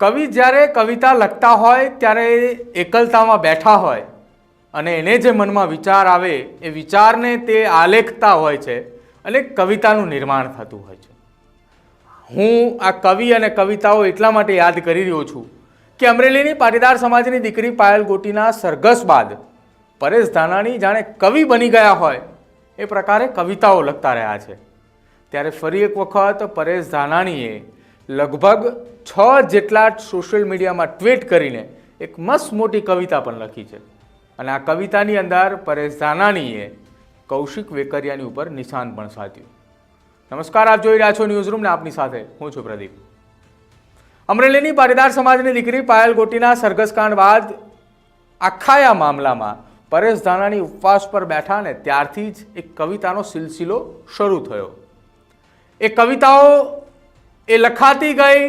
કવિ જ્યારે કવિતા લખતા હોય ત્યારે એકલતામાં બેઠા હોય અને એને જે મનમાં વિચાર આવે એ વિચારને તે આલેખતા હોય છે અને કવિતાનું નિર્માણ થતું હોય છે. હું આ કવિ અને કવિતાઓ એટલા માટે યાદ કરી રહ્યો છું કે અમરેલીની પાટીદાર સમાજની દીકરી પાયલ ગોટીના સરઘસ બાદ પરેશ ધાનાણી જાણે કવિ બની ગયા હોય એ પ્રકારે કવિતાઓ લખતા રહ્યા છે. ત્યારે ફરી એક વખત પરેશ ધાનાણીએ લગભગ 6 જેટલા સોશિયલ મીડિયામાં ટ્વીટ કરીને એક મસ્ત મોટી કવિતા પણ લખી છે અને આ કવિતાની અંદર પરેશ ધાનાણીએ કૌશિક વેકરિયાની ઉપર નિશાન પણ સાધ્યું. નમસ્કાર, આપ જોઈ રહ્યા છો ન્યૂઝરૂમ ને આપની સાથે હું છું પ્રદીપ. અમરેલીની પાટીદાર સમાજની દીકરી પાયલ ગોટીના સરઘસકાંડ બાદ આખા આ મામલામાં પરેશ ધાનાણી ઉપવાસ પર બેઠા ને ત્યારથી જ એક કવિતાનો સિલસિલો શરૂ થયો. એ કવિતાઓ એ લખાતી ગઈ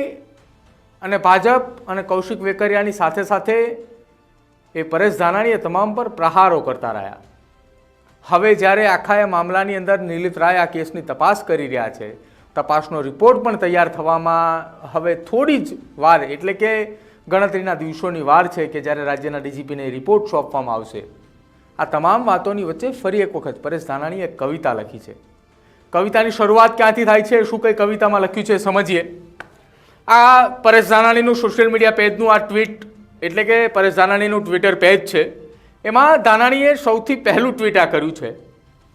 અને ભાજપ અને કૌશિક વેકરિયાની સાથે સાથે એ પરેશ ધાનાણીએ તમામ પર પ્રહારો કરતા રહ્યા. હવે જ્યારે આખા એ મામલાની અંદર નિલીત રાય આ કેસની તપાસ કરી રહ્યા છે, તપાસનો રિપોર્ટ પણ તૈયાર થવામાં હવે થોડી જ વાર એટલે કે ગણતરીના દિવસોની વાર છે કે જ્યારે રાજ્યના ડીજીપીને રિપોર્ટ સોંપવામાં આવશે. આ તમામ વાતોની વચ્ચે ફરી એક વખત પરેશ ધાનાણીએ એક કવિતા લખી છે. કવિતાની શરૂઆત ક્યાંથી થાય છે, શું કઈ કવિતામાં લખ્યું છે સમજીએ. આ પરેશ ધાનાણીનું સોશિયલ મીડિયા પેજનું આ ટ્વીટ એટલે કે પરેશ ધાનાણીનું ટ્વિટર પેજ છે. એમાં ધાનાણીએ સૌથી પહેલું ટ્વીટ આ કર્યું છે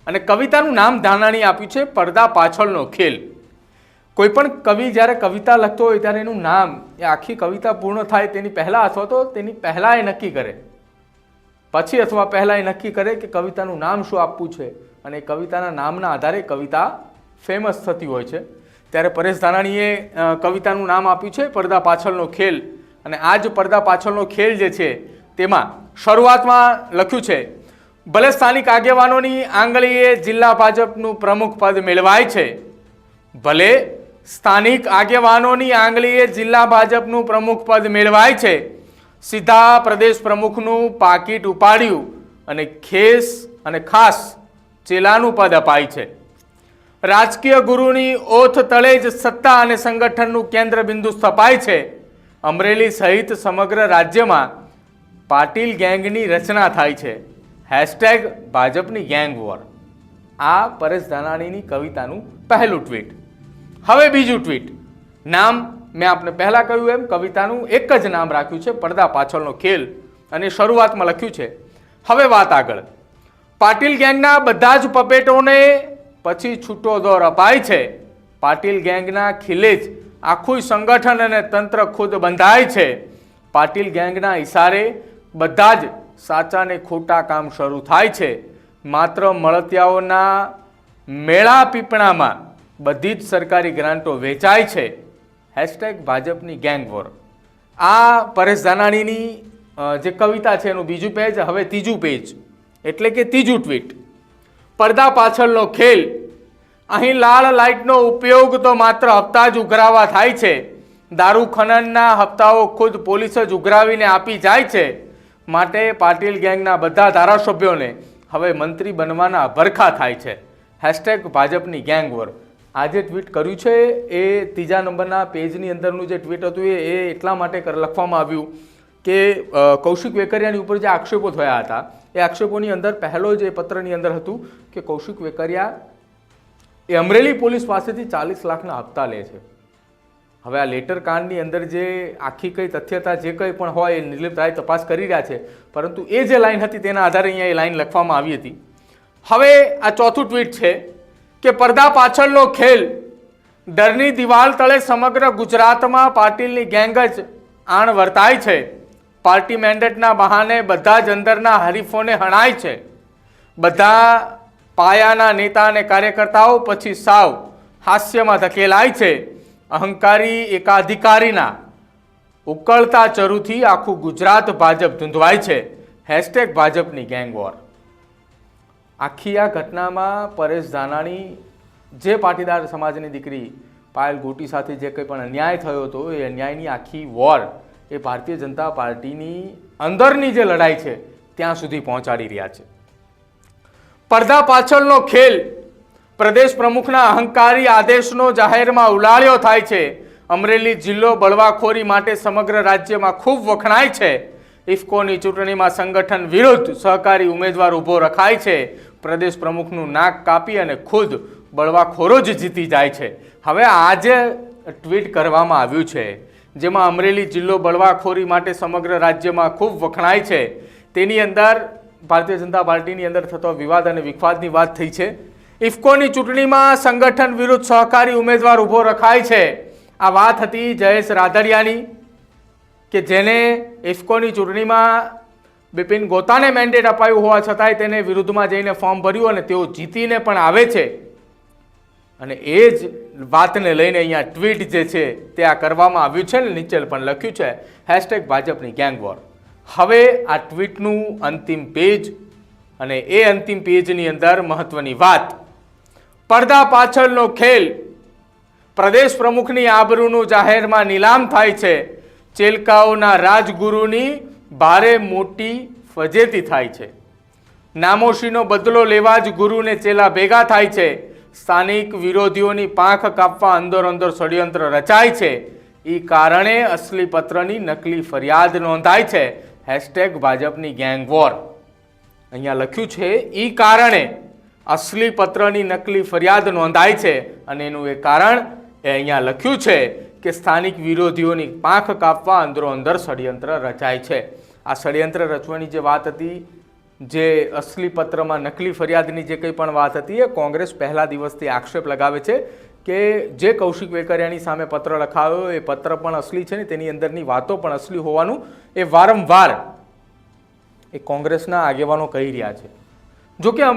અને કવિતાનું નામ ધાનાણીએ આપ્યું છે પડદા પાછળનો ખેલ. કોઈ પણ કવિ જ્યારે કવિતા લખતો હોય ત્યારે એનું નામ એ આખી કવિતા પૂર્ણ થાય તેની પહેલાં અથવા તો તેની પહેલાં એ નક્કી કરે, પછી અથવા પહેલાં એ નક્કી કરે કે કવિતાનું નામ શું આપવું છે અને એ કવિતાના નામના આધારે કવિતા ફેમસ થતી હોય છે. ત્યારે પરેશ ધાનાણીએ કવિતાનું નામ આપ્યું છે પડદા પાછળનો ખેલ અને આ જ પડદા પાછળનો ખેલ જે છે તેમાં શરૂઆતમાં લખ્યું છે, ભલે સ્થાનિક આગેવાનોની આંગળીએ જિલ્લા ભાજપનું પ્રમુખ પદ મેળવાય છે, ભલે સ્થાનિક આગેવાનોની આંગળીએ જિલ્લા ભાજપનું પ્રમુખ પદ મેળવાય છે, સીધા પ્રદેશ પ્રમુખનું પાકીટ ઉપાડ્યું અને ખેસ અને ખાસ ચેલાનું પદ અપાય છે. રાજકીય ગુરુની ઓથ તળે જ સત્તા અને સંગઠનનું કેન્દ્ર બિંદુ સ્થપાય છે. અમરેલી સહિત સમગ્ર રાજ્યમાં પાટીલ ગેંગની રચના થાય છે. હેશટેગ ભાજપની ગેંગ વોર. આ પરેશ ધાનાણીની કવિતાનું પહેલું ટ્વીટ. હવે બીજું ટ્વીટ. નામ મેં આપને પહેલાં કહ્યું એમ કવિતાનું એક જ નામ રાખ્યું છે પડદા પાછળનો ખેલ અને શરૂઆતમાં લખ્યું છે, હવે વાત આગળ. પાટીલ ગેંગના બધા જ પપેટોને પછી છૂટો દોર અપાય છે. પાટીલ ગેંગના ખીલે જ આખું સંગઠન અને તંત્ર ખુદ બંધાય છે. પાટીલ ગેંગના ઇશારે બધા જ સાચા ને ખોટા કામ શરૂ થાય છે. માત્ર મળતિયાઓના મેળા પીપણામાં બધી જ સરકારી ગ્રાન્ટો વેચાય છે. હેશટેગ ભાજપની ગેંગ વોર. આ પરેશ ધાનાણીની જે કવિતા છે એનું બીજું પેજ, હવે ત્રીજું પેજ એટલે કે ત્રીજું ટ્વીટ. પડદા પાછળનો ખેલ. અહીં લાલ લાઇટનો ઉપયોગ તો માત્ર હપ્તા જ ઉઘરાવા થાય છે. દારૂ ખનનના હપ્તાઓ ખુદ પોલીસ જ ઉઘરાવીને આપી જાય છે. માટે પાટીલ ગેંગના બધા ધારાસભ્યોને હવે મંત્રી બનવાના ભરખા થાય છે. હેશટેગ ભાજપની ગેંગ વોર. આ જે ટ્વીટ કર્યું છે એ ત્રીજા નંબરના પેજની અંદરનું જે ટ્વીટ હતું એ એટલા માટે લખવામાં આવ્યું કે કૌશિક વેકરિયાની ઉપર જે આક્ષેપો થયા હતા એ આક્ષેપોની અંદર પહેલો જે પત્રની અંદર હતું કે કૌશિક વેકરિયા એ અમરેલી પોલીસ પાસેથી 40 લાખના હપ્તા લે છે. હવે આ લેટર કાંડની અંદર જે આખી કઈ તથ્યતા જે કંઈ પણ હોય એ નિલીત રાય તપાસ કરી રહ્યા છે, પરંતુ એ જે લાઈન હતી તેના આધારે અહીંયા એ લાઈન લખવામાં આવી હતી. હવે આ ચોથું ટ્વીટ છે કે પડદા પાછળનો ખેલ. ડરની દિવાલ તળે સમગ્ર ગુજરાતમાં પાટીલની ગેંગ જ આણ વર્તાય છે. પાર્ટી મેન્ડેટના બહાને બધા જ અંદરના હરીફોને હણાય છે. બધા પાયાના નેતા અને કાર્યકર્તાઓ પછી સાવ હાસ્યમાં ધકેલાય છે. અહંકારી એકાધિકારીના ઉકળતા ચરુથી આખું ગુજરાત ભાજપ ધૂંધવાય છે. હેશટેગ ભાજપની ગેંગ વોર. આખી આ ઘટનામાં પરેશ ધાનાણી જે પાટીદાર સમાજની દીકરી પાયલ ગોટી સાથે જે કંઈ પણ અન્યાય થયો હતો એ અન્યાયની આખી વોર એ ભારતીય જનતા પાર્ટીની અંદરની જે લડાઈ છે ત્યાં સુધી પહોંચાડી રહ્યા છે. પડદા પાછળનો ખેલ. પ્રદેશ પ્રમુખના અહંકારી આદેશનો જાહેરમાં ઉલાળ્યો થાય છે. અમરેલી જિલ્લો બળવાખોરી માટે સમગ્ર રાજ્યમાં ખૂબ વખણાય છે. ઇફકોની ચૂંટણીમાં સંગઠન વિરુદ્ધ સહકારી ઉમેદવાર ઊભો રખાય છે. પ્રદેશ પ્રમુખનું નાક કાપી અને ખુદ બળવાખોરો જ જીતી જાય છે. હવે આજે ટ્વીટ કરવામાં આવ્યું છે જેમાં અમરેલી જિલ્લો બળવાખોરી માટે સમગ્ર રાજ્યમાં ખૂબ વખણાય છે. તેની અંદર ભારતીય જનતા પાર્ટીની અંદર થતો વિવાદ અને વિખવાદની વાત થઈ છે. ઇફકોની ચૂંટણીમાં સંગઠન વિરુદ્ધ સહકારી ઉમેદવાર ઊભો રખાય છે. આ વાત હતી જયેશ રાદડિયાની કે જેને ઇફકોની ચૂંટણીમાં બિપિન ગોતાને મેન્ડેટ અપાયું હોવા છતાંય તેને વિરુદ્ધમાં જઈને ફોર્મ ભર્યું અને તેઓ જીતીને પણ આવે છે. અને એ જ વાતને લઈને અહીંયા ટ્વીટ જે છે તે આ કરવામાં આવ્યું છે ને નીચે પણ લખ્યું છે #ભાજપની ગેંગ વોર. હવે આ ટ્વીટનું અંતિમ પેજ અને એ અંતિમ પેજની અંદર મહત્વની વાત, પડદા પાછળનો ખેલ, પ્રદેશ પ્રમુખની આબરૂનું જાહેરમાં નીલામ થાય છે. ચેલકાઓના રાજગુરુની ભારે મોટી ફજેતી થાય છે. નામોશીનો બદલો લેવા જ ગુરુને ચેલા ભેગા થાય છે. સ્થાનિક વિરોધીઓની પાંખ કાપવા અંદરો અંદર ષડયંત્ર રચાય છે. એ કારણે અસલી પત્રની નકલી ફરિયાદ નોંધાય છે. #ભાજપની ગેંગ વોર. અહીંયા લખ્યું છે એ કારણે અસલી પત્રની નકલી ફરિયાદ નોંધાય છે અને એનું એ કારણ એ અહીંયા લખ્યું છે કે સ્થાનિક વિરોધીઓની પાંખ કાપવા અંદરો અંદર ષડયંત્ર રચાય છે. આ ષડયંત્ર રચવાની જે વાત હતી, જે અસલી પત્રમાં નકલી ફરિયાદની જે કંઈ પણ વાત હતી, એ કોંગ્રેસ પહેલા દિવસથી આક્ષેપ લગાવે છે કે જે કૌશિક વેકરિયાની સામે પત્ર લખાયો એ પત્ર પણ અસલી છે ને તેની અંદરની વાતો પણ અસલી હોવાનું એ વારંવાર એ કોંગ્રેસના આગેવાનો કહી રહ્યા છે. જો કે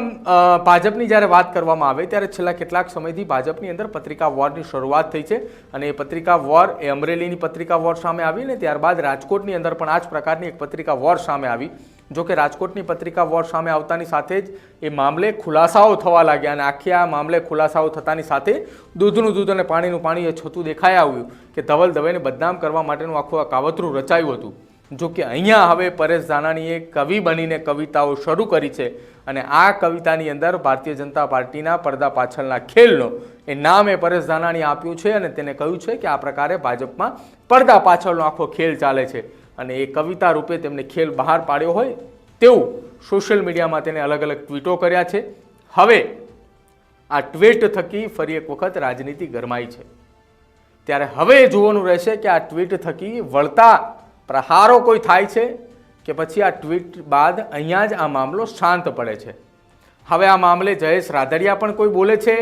ભાજપની જ્યારે વાત કરવામાં આવે ત્યારે છેલ્લા કેટલાક સમયથી ભાજપની અંદર પત્રિકા વોરની શરૂઆત થઈ છે અને એ પત્રિકા વોર એ અમરેલીની પત્રિકા વોર સામે આવી ને ત્યારબાદ રાજકોટની અંદર પણ આ જ પ્રકારની એક પત્રિકા વોર સામે આવી. જો કે રાજકોટની પત્રિકા વોર સામે આવતાની સાથે જ એ મામલે ખુલાસાઓ થવા લાગ્યા અને આખી આ મામલે ખુલાસાઓ થતાની સાથે દૂધનું દૂધ અને પાણીનું પાણી એ છતું દેખાઈ આવ્યું કે ધવલ દવેને બદનામ કરવા માટેનું આખું આ કાવતરું રચાયું હતું. જો કે અહીંયા હવે પરેશ ધાનાણીએ કવિ બનીને કવિતાઓ શરૂ કરી છે અને આ કવિતાની અંદર ભારતીય જનતા પાર્ટીના પડદા પાછળના ખેલનો એ નામ એ પરેશ ધાનાણીએ આપ્યું છે અને તેને કહ્યું છે કે આ પ્રકારે ભાજપમાં પડદા પાછળનો આખો ખેલ ચાલે છે અને એ કવિતા રૂપે તેમને ખેલ બહાર પાડ્યો હોય તેવું સોશિયલ મીડિયામાં તેને અલગ અલગ ટ્વીટો કર્યા છે. હવે આ ટ્વીટ થકી ફરી એક વખત રાજનીતિ ગરમાઈ છે. ત્યારે હવે જોવાનું રહેશે કે આ ટ્વીટ થકી વળતા પ્રહારો કોઈ થાય છે કે પછી આ ટ્વીટ બાદ અહીંયા જ આ મામલો શાંત પડે છે. હવે આ મામલે જયેશ રાદડિયા પણ કોઈ બોલે છે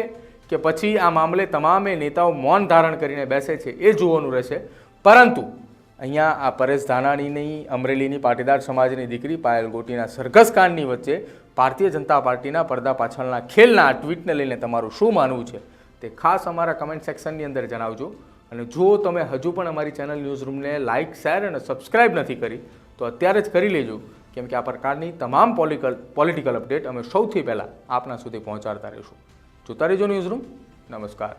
કે પછી આ મામલે તમામે નેતાઓ મૌન ધારણ કરીને બેસે છે, એ જોવાનું રહેશે. પરંતુ અહીંયા આ પરેશ ધાનાણીની અમરેલીની પાટીદાર સમાજની દીકરી પાયલ ગોટીના સરઘસ કાંડની વચ્ચે ભારતીય જનતા પાર્ટીના પડદા પાછળના ખેલના આ ટ્વીટને લઈને તમારું શું માનવું છે તે ખાસ અમારા કમેન્ટ સેક્શનની અંદર જણાવજો. અને જો તમે હજુ પણ અમારી ચેનલ ન્યૂઝરૂમને લાઇક, શેર અને સબસ્ક્રાઇબ નથી કરી તો અત્યારે જ કરી લેજો, કેમ કે આ પ્રકારની તમામ પોલિટિકલ અપડેટ અમે સૌથી પહેલાં આપના સુધી પહોંચાડતા રહીશું. જોતા રહેજો ન્યૂઝરૂમ. નમસ્કાર.